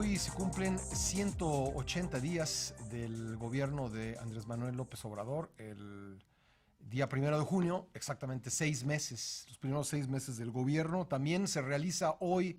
Hoy se cumplen 180 días del gobierno de Andrés Manuel López Obrador, el día 1 de junio, exactamente 6 meses, los primeros 6 meses del gobierno. También se realiza hoy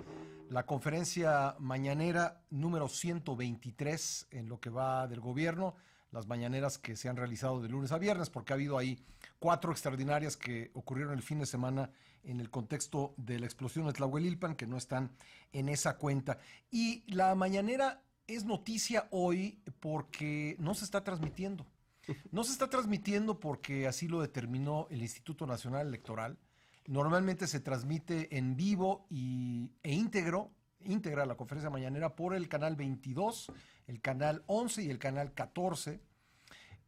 la conferencia mañanera número 123 en lo que va del gobierno, las mañaneras que se han realizado de lunes a viernes, porque ha habido ahí 4 extraordinarias que ocurrieron el fin de semana en el contexto de la explosión de Tlahuelilpan, que no están en esa cuenta. Y la mañanera es noticia hoy porque no se está transmitiendo. No se está transmitiendo porque así lo determinó el Instituto Nacional Electoral. Normalmente se transmite en vivo íntegra la conferencia mañanera por el canal 22, el canal 11 y el canal 14.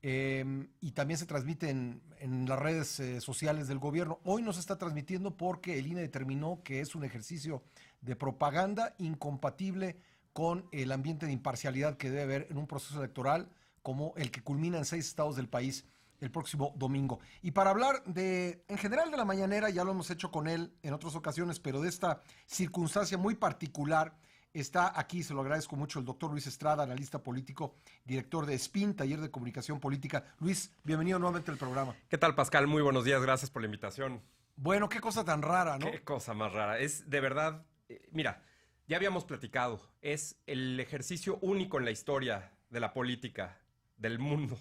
Y también se transmite en las redes sociales del gobierno. Hoy no se está transmitiendo porque el INE determinó que es un ejercicio de propaganda incompatible con el ambiente de imparcialidad que debe haber en un proceso electoral como el que culmina en 6 estados del país el próximo domingo. Y para hablar en general de la mañanera, ya lo hemos hecho con él en otras ocasiones, pero de esta circunstancia muy particular, está aquí, se lo agradezco mucho, el doctor Luis Estrada, analista político, director de SPIN, Taller de Comunicación Política. Luis, bienvenido nuevamente al programa. ¿Qué tal, Pascal? Muy buenos días, gracias por la invitación. Bueno, qué cosa tan rara, ¿no? Qué cosa más rara. Es de verdad, mira, ya habíamos platicado, es el ejercicio único en la historia de la política del mundo.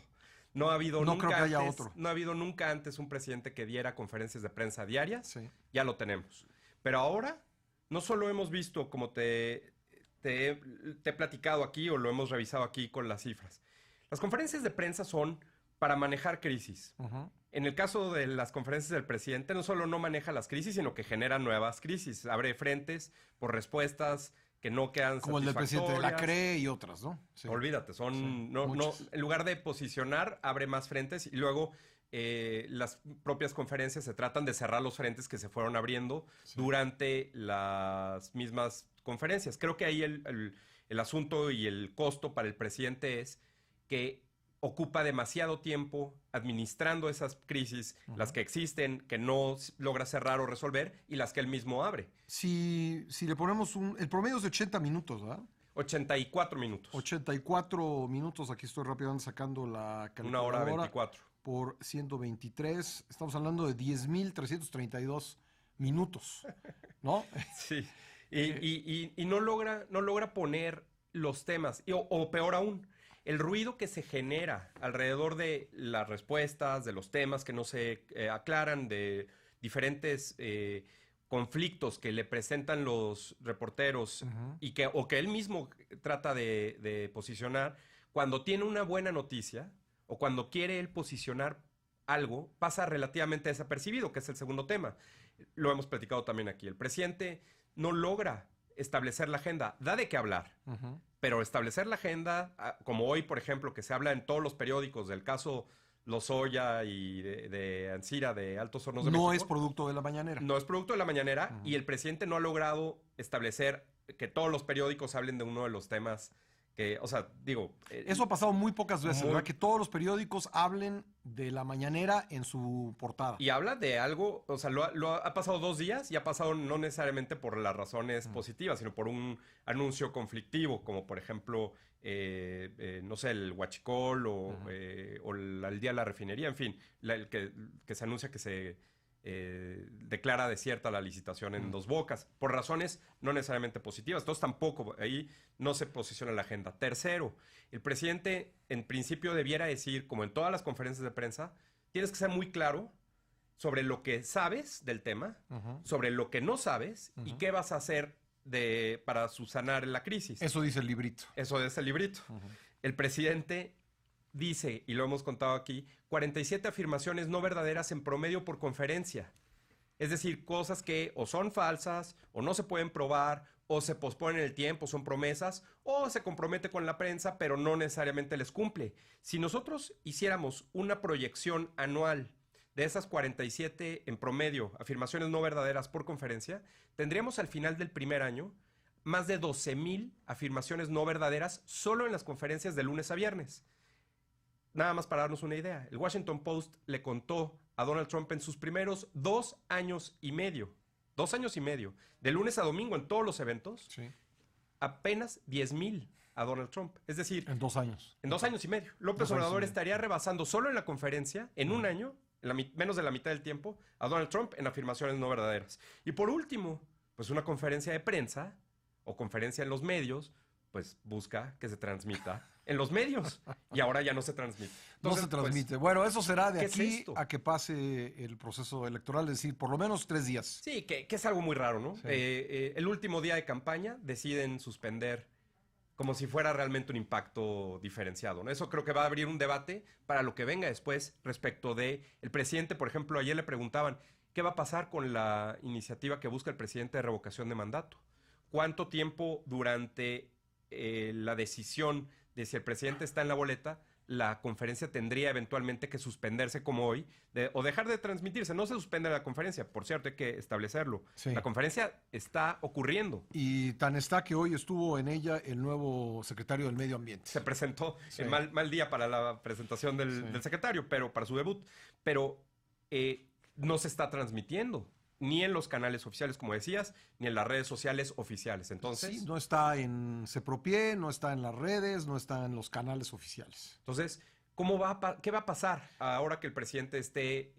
No ha habido No nunca creo que haya antes, otro. no ha habido nunca antes un presidente que diera conferencias de prensa diarias. Sí. Ya lo tenemos. Pero ahora, no solo hemos visto, como te he platicado aquí o lo hemos revisado aquí con las cifras. Las conferencias de prensa son para manejar crisis. En el caso de las conferencias del presidente, no solo no maneja las crisis, sino que genera nuevas crisis. Abre frentes por respuestas que no quedan como el del presidente de la satisfactorias. CRE y otras, ¿no? Sí. Olvídate, son Sí, no, muchas. en lugar de posicionar, abre más frentes y luego las propias conferencias se tratan de cerrar los frentes que se fueron abriendo durante las mismas conferencias. Creo que ahí el asunto y el costo para el presidente es que ocupa demasiado tiempo administrando esas crisis, las que existen, que no logra cerrar o resolver, y las que él mismo abre. Si le ponemos el promedio es de 80 minutos, ¿verdad? 84 minutos. 84 minutos, aquí estoy rápidamente sacando la 1 hora calculadora. 24. Por 123, estamos hablando de 10,332 minutos, ¿no? Sí. Y no logra poner los temas. O peor aún, el ruido que se genera alrededor de las respuestas, de los temas que no se aclaran, de diferentes conflictos que le presentan los reporteros o que él mismo trata de posicionar, cuando tiene una buena noticia o cuando quiere él posicionar algo, pasa relativamente desapercibido, que es el segundo tema. Lo hemos platicado también aquí. El presidente no logra establecer la agenda, da de qué hablar, pero establecer la agenda, como hoy, por ejemplo, que se habla en todos los periódicos del caso Lozoya y de Ancira de Altos Hornos de México. No es producto de la mañanera. No es producto de la mañanera y el presidente no ha logrado establecer que todos los periódicos hablen de uno de los temas que, o sea, digo... Eso ha pasado muy pocas veces, ¿verdad? Que todos los periódicos hablen de la mañanera en su portada. Y habla de algo, o sea, ha pasado 2 días y ha pasado no necesariamente por las razones positivas, sino por un anuncio conflictivo, como por ejemplo, no sé, el huachicol o el día de la refinería, en fin, el que se anuncia que se declara desierta la licitación en Dos Bocas, por razones no necesariamente positivas. Entonces tampoco, ahí no se posiciona la agenda. Tercero, el presidente en principio debiera decir, como en todas las conferencias de prensa, tienes que ser muy claro sobre lo que sabes del tema, sobre lo que no sabes y qué vas a hacer para subsanar la crisis. Eso dice el librito. Eso es el librito. El presidente dice, y lo hemos contado aquí, 47 afirmaciones no verdaderas en promedio por conferencia. Es decir, cosas que o son falsas, o no se pueden probar, o se posponen en el tiempo, son promesas, o se compromete con la prensa, pero no necesariamente les cumple. Si nosotros hiciéramos una proyección anual de esas 47 en promedio, afirmaciones no verdaderas por conferencia, tendríamos al final del primer año más de 12,000 afirmaciones no verdaderas solo en las conferencias de lunes a viernes. Nada más para darnos una idea, el Washington Post le contó a Donald Trump en sus primeros 2 años y medio, de lunes a domingo en todos los eventos, apenas 10,000 a Donald Trump. Es decir, En 2 años. en 2 años y medio. López 2 años y Obrador medio. estaría rebasando solo en la conferencia, en un año, menos de la mitad del tiempo, a Donald Trump en afirmaciones no verdaderas. Y por último, pues una conferencia de prensa o conferencia en los medios, pues busca que se transmita en los medios. Y ahora ya no se transmite. No Entonces, se transmite. Bueno, eso será de ¿qué es aquí esto? a que pase el proceso electoral, es decir, por lo menos 3 días. Sí, que es algo muy raro, ¿no? Sí. El último día de campaña deciden suspender como si fuera realmente un impacto diferenciado, ¿no? Eso creo que va a abrir un debate para lo que venga después respecto de el presidente. Por ejemplo, ayer le preguntaban, ¿qué va a pasar con la iniciativa que busca el presidente de revocación de mandato? ¿Cuánto tiempo durante la decisión de si el presidente está en la boleta, la conferencia tendría eventualmente que suspenderse como hoy o dejar de transmitirse? No se suspende la conferencia, por cierto, hay que establecerlo. Sí. La conferencia está ocurriendo. Y tan está que hoy estuvo en ella el nuevo secretario del Medio Ambiente. Se presentó Sí. en mal día para la presentación del secretario, pero para su debut. Pero no se está transmitiendo, ni en los canales oficiales, como decías, ni en las redes sociales oficiales. Entonces, Sí, no está en Sepropie, no está en las redes, no está en los canales oficiales. Entonces, ¿qué va a pasar ahora que el presidente esté,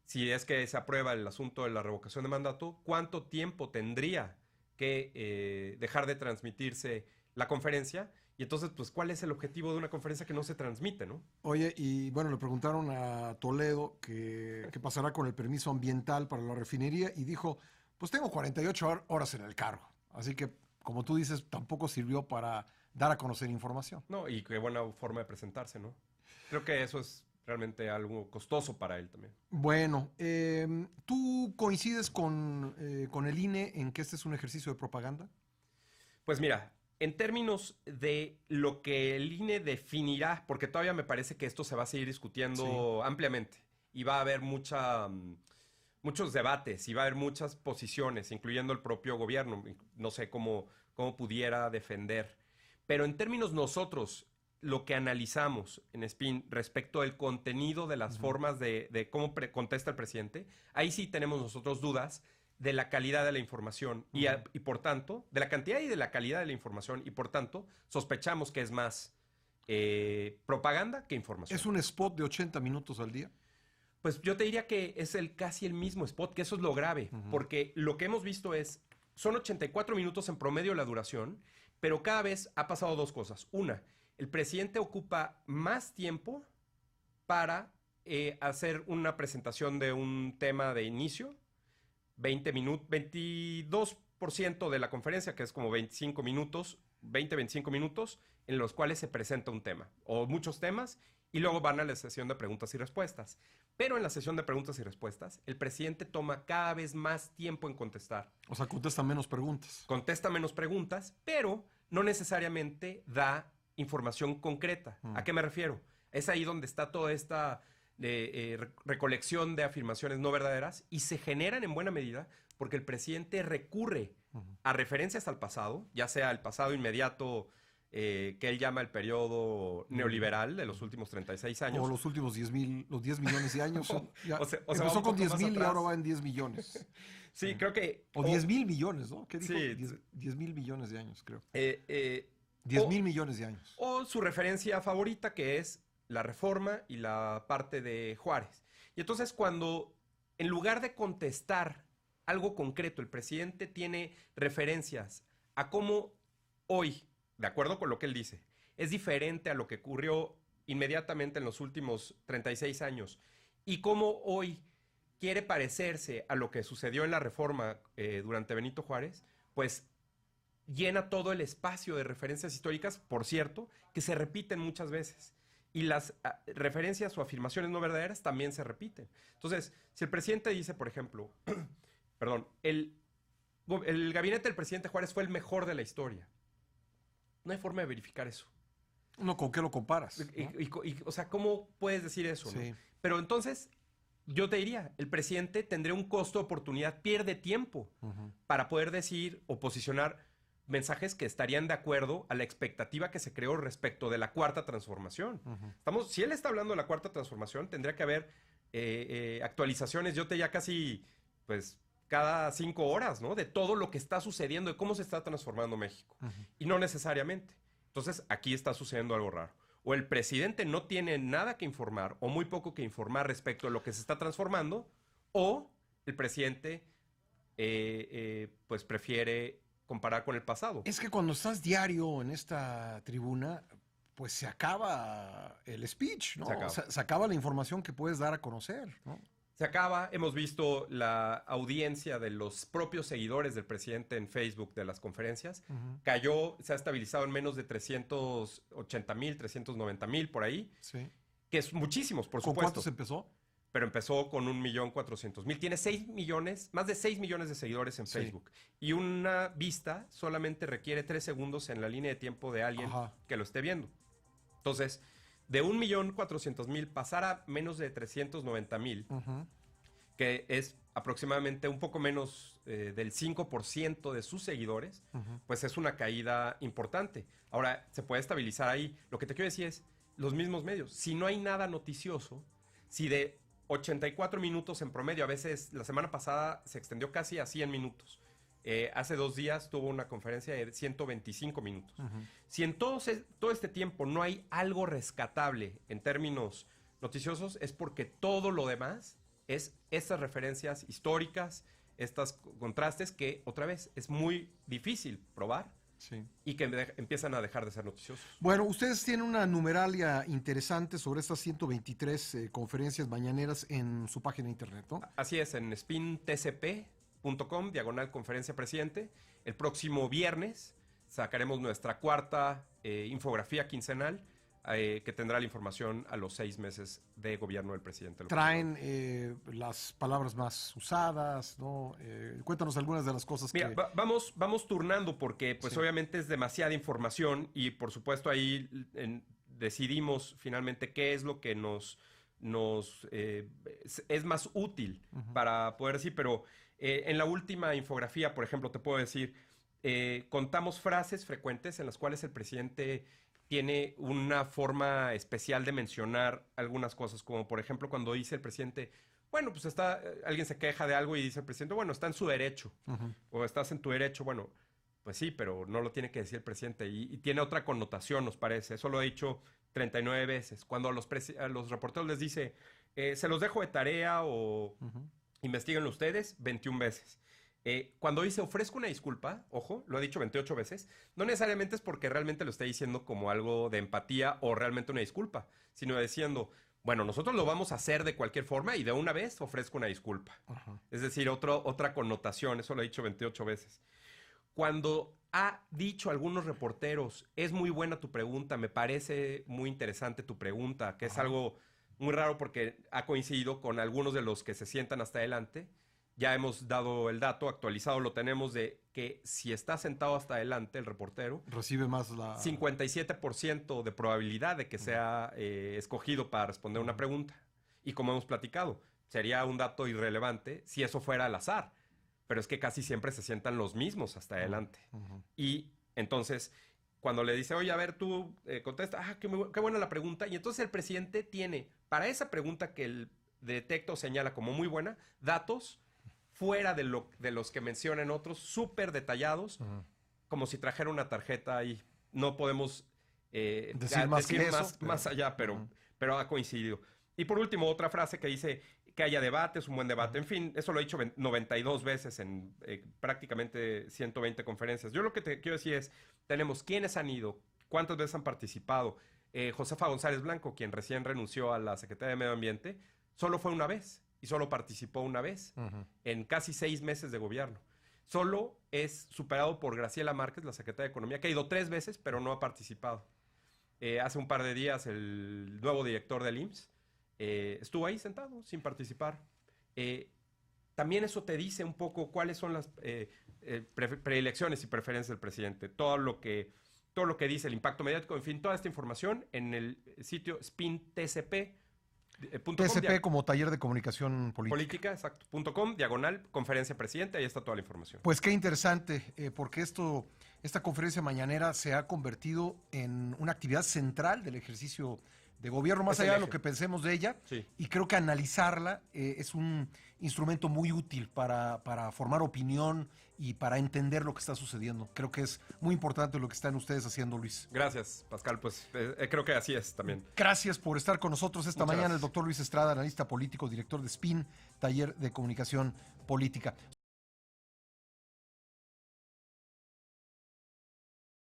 si es que se aprueba el asunto de la revocación de mandato? ¿Cuánto tiempo tendría que dejar de transmitirse la conferencia? Y entonces, pues, ¿cuál es el objetivo de una conferencia que no se transmite, no? Oye, y bueno, le preguntaron a Toledo qué pasará con el permiso ambiental para la refinería y dijo, pues tengo 48 horas en el carro. Así que, como tú dices, tampoco sirvió para dar a conocer información. No, y qué buena forma de presentarse, ¿no? Creo que eso es realmente algo costoso para él también. Bueno, ¿tú coincides con el INE en que este es un ejercicio de propaganda? Pues mira, en términos de lo que el INE definirá, porque todavía me parece que esto se va a seguir discutiendo ampliamente y va a haber muchos debates y va a haber muchas posiciones, incluyendo el propio gobierno. No sé cómo pudiera defender. Pero en términos nosotros, lo que analizamos en SPIN respecto del contenido de las formas de cómo contesta el presidente, ahí sí tenemos nosotros dudas de la calidad de la información y por tanto, de la cantidad y de la calidad de la información y por tanto, sospechamos que es más propaganda que información. ¿Es un spot de 80 minutos al día? Pues yo te diría que es casi el mismo spot, que eso es lo grave, porque lo que hemos visto son 84 minutos en promedio la duración, pero cada vez ha pasado dos cosas. Una, el presidente ocupa más tiempo para hacer una presentación de un tema de inicio, 22% de la conferencia, que es como 25 minutos, 25 minutos, en los cuales se presenta un tema, o muchos temas, y luego van a la sesión de preguntas y respuestas. Pero en la sesión de preguntas y respuestas, el presidente toma cada vez más tiempo en contestar. O sea, contesta menos preguntas. Contesta menos preguntas, pero no necesariamente da información concreta. ¿A qué me refiero? Es ahí donde está toda esta recolección de afirmaciones no verdaderas y se generan en buena medida porque el presidente recurre a referencias al pasado, ya sea el pasado inmediato que él llama el periodo neoliberal de los últimos 36 años. O los últimos 10 millones de años. Empezó con 10 mil y ahora va en 10 millones. Sí, creo que... O 10 mil millones, ¿no? ¿Qué dijo? Sí. 10 mil millones de años, creo. 10 mil millones de años. O su referencia favorita, que es la Reforma y la parte de Juárez. Y entonces cuando, en lugar de contestar algo concreto, el presidente tiene referencias a cómo hoy, de acuerdo con lo que él dice, es diferente a lo que ocurrió inmediatamente en los últimos 36 años y cómo hoy quiere parecerse a lo que sucedió en la Reforma durante Benito Juárez, pues llena todo el espacio de referencias históricas, por cierto, que se repiten muchas veces. Y las referencias o afirmaciones no verdaderas también se repiten. Entonces, si el presidente dice, por ejemplo, perdón, el gabinete del presidente Juárez fue el mejor de la historia, no hay forma de verificar eso. No, ¿con qué lo comparas? ¿No? O sea, ¿cómo puedes decir eso? Sí. ¿No? Pero entonces, yo te diría, el presidente tendría un costo de oportunidad, pierde tiempo para poder decir o posicionar mensajes que estarían de acuerdo a la expectativa que se creó respecto de la cuarta transformación. Si él está hablando de la cuarta transformación, tendría que haber actualizaciones. Yo te ya casi cada 5 horas, ¿no? De todo lo que está sucediendo, de cómo se está transformando México. Y no necesariamente. Entonces, aquí está sucediendo algo raro. O el presidente no tiene nada que informar o muy poco que informar respecto a lo que se está transformando, o el presidente pues prefiere comparar con el pasado. Es que cuando estás diario en esta tribuna, pues se acaba el speech, ¿no? Se acaba la información que puedes dar a conocer, ¿no? Se acaba, hemos visto la audiencia de los propios seguidores del presidente en Facebook de las conferencias, cayó, se ha estabilizado en menos de 380,000, 390,000 por ahí, sí, que es muchísimos, por supuesto. ¿Con cuántos empezó? Pero empezó con 1,400,000. Tiene 6 millones, más de 6 millones de seguidores en Facebook. Y una vista solamente requiere 3 segundos en la línea de tiempo de alguien que lo esté viendo. Entonces, de 1,400,000 pasar a menos de 390,000, que es aproximadamente un poco menos del 5% de sus seguidores, pues es una caída importante. Ahora, se puede estabilizar ahí. Lo que te quiero decir es, los mismos medios. Si no hay nada noticioso, si de 84 minutos en promedio, a veces la semana pasada se extendió casi a 100 minutos. Hace 2 días tuvo una conferencia de 125 minutos. Si en todo este tiempo no hay algo rescatable en términos noticiosos, es porque todo lo demás es estas referencias históricas, estos contrastes que, otra vez, es muy difícil probar. Sí. Y que empiezan a dejar de ser noticiosos. Bueno, ustedes tienen una numeralia interesante sobre estas 123 conferencias mañaneras en su página de internet, ¿no? Así es, en spintcp.com/conferencia presidente. El próximo viernes sacaremos nuestra cuarta infografía quincenal que tendrá la información a los 6 meses de gobierno del presidente. Traen las palabras más usadas, ¿no? Cuéntanos algunas de las cosas. Mira, que... vamos turnando porque pues obviamente es demasiada información y por supuesto ahí decidimos finalmente qué es lo que nos es más útil para poder decir, pero en la última infografía, por ejemplo, te puedo decir, contamos frases frecuentes en las cuales el presidente tiene una forma especial de mencionar algunas cosas, como por ejemplo cuando dice el presidente, bueno, pues alguien se queja de algo y dice el presidente, bueno, está en su derecho, o estás en tu derecho, bueno, pues sí, pero no lo tiene que decir el presidente, y tiene otra connotación, nos parece, eso lo he dicho 39 veces, cuando a los reporteros les dice, se los dejo de tarea o investíguenlo ustedes, 21 veces. Cuando dice ofrezco una disculpa, ojo, lo he dicho 28 veces, no necesariamente es porque realmente lo esté diciendo como algo de empatía o realmente una disculpa, sino diciendo, bueno, nosotros lo vamos a hacer de cualquier forma y de una vez ofrezco una disculpa. Es decir, otra connotación, eso lo he dicho 28 veces. Cuando ha dicho algunos reporteros, es muy buena tu pregunta, me parece muy interesante tu pregunta, que es algo muy raro porque ha coincidido con algunos de los que se sientan hasta adelante. Ya hemos dado el dato, actualizado lo tenemos, de que si está sentado hasta adelante el reportero, recibe más la... 57% de probabilidad de que sea escogido para responder una pregunta. Y como hemos platicado, sería un dato irrelevante si eso fuera al azar. Pero es que casi siempre se sientan los mismos hasta adelante. Y entonces, cuando le dice, oye, a ver, tú contesta, qué buena la pregunta. Y entonces el presidente tiene, para esa pregunta que el detecta o señala como muy buena, datos fuera de los que mencionan otros, súper detallados, como si trajera una tarjeta ahí. No podemos decir más allá, pero ha coincidido. Y por último, otra frase que dice que haya debate, es un buen debate. En fin, eso lo he dicho 92 veces en prácticamente 120 conferencias. Yo lo que te quiero decir es, tenemos quiénes han ido, cuántas veces han participado. Josefa González Blanco, quien recién renunció a la Secretaría de Medio Ambiente, solo fue una vez. Y solo participó una vez en casi 6 meses de gobierno. Solo es superado por Graciela Márquez, la secretaria de Economía, que ha ido 3 veces, pero no ha participado. Hace un par de días el nuevo director del IMSS estuvo ahí sentado sin participar. También eso te dice un poco cuáles son las preelecciones y preferencias del presidente. Todo lo que dice, el impacto mediático, en fin, toda esta información en el sitio SpinTCP. TCP como Taller de Comunicación Política. Exacto. .com/conferencia presidente, ahí está toda la información. Pues qué interesante, porque esta conferencia mañanera se ha convertido en una actividad central del ejercicio de gobierno, más Es el allá de lo eje. que pensemos de ella. Sí. Y creo que analizarla es un instrumento muy útil para formar opinión y para entender lo que está sucediendo. Creo que es muy importante lo que están ustedes haciendo, Luis. Gracias, Pascal. Pues creo que así es también. Gracias por estar con nosotros esta Muchas mañana, gracias. el doctor Luis Estrada, analista político, director de SPIN, taller de comunicación política.